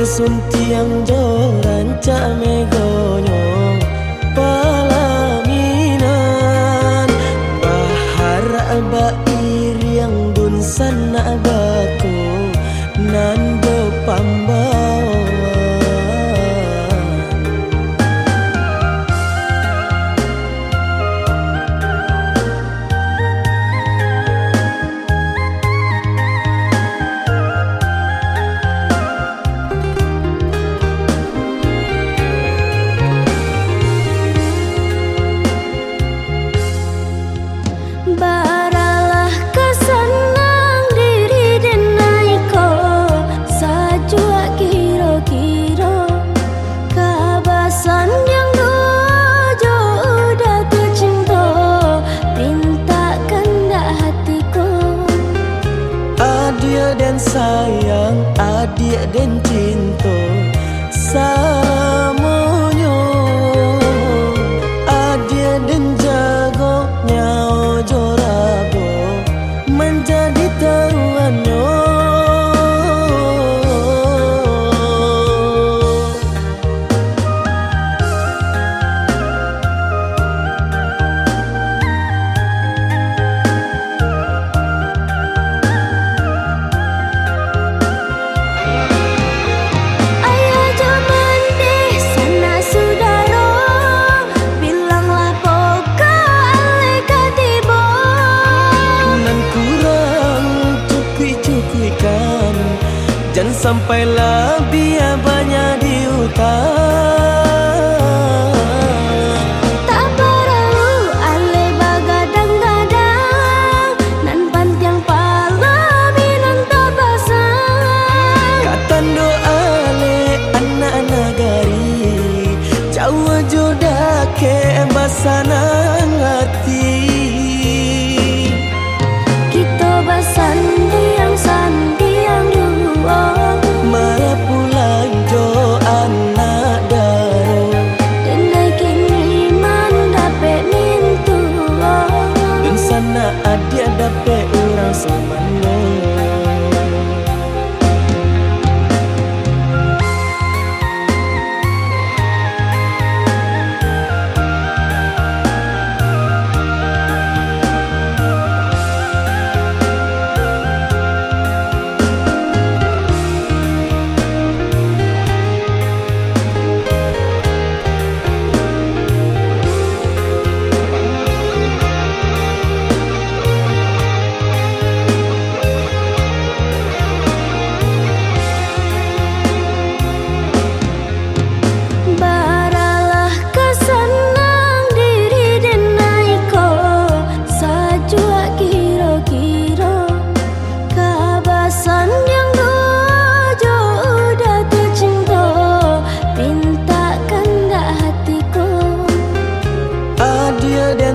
suntiang joran cak megonyo palaminan bahar bair yang dun sana bako nando pambawan baralah kesenang diri denaiko sajua kiro-kiro kabasan yang dojo udah tercinta pinta kendak hatiku adik dan sayang adik dan cinta samonyo adik dan jago nyao jorabo menjadi taruhannya jangan sampailah biar banyak diutang tak perlu ale bagadang-gadang nan pantiang palaminan tak basang katan doa ale anak nagari jauh jodoh ke basana hati kita basan diang sandiang marah pulang jo anak daro denai kini man dapat mintu dan sana adik dapat orang samano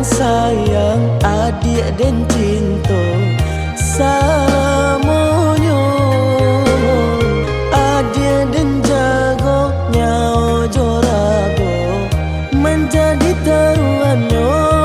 sayang adik dan cinta samonyo adik dan jago nyao jorabo menjadi taruhannya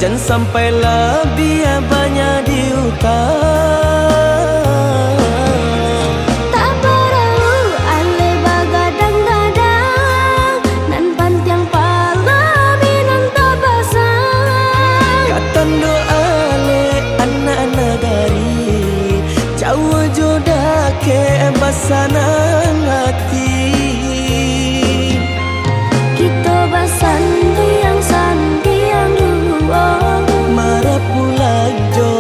jangan sampailah biar banyak diutang tak perlu ale bagadang-gadang nan pantiang palaminan tak basang katan doa ale anak nagari jauh jodoh ke basana hati kita basan diang sandiang marah pulang jo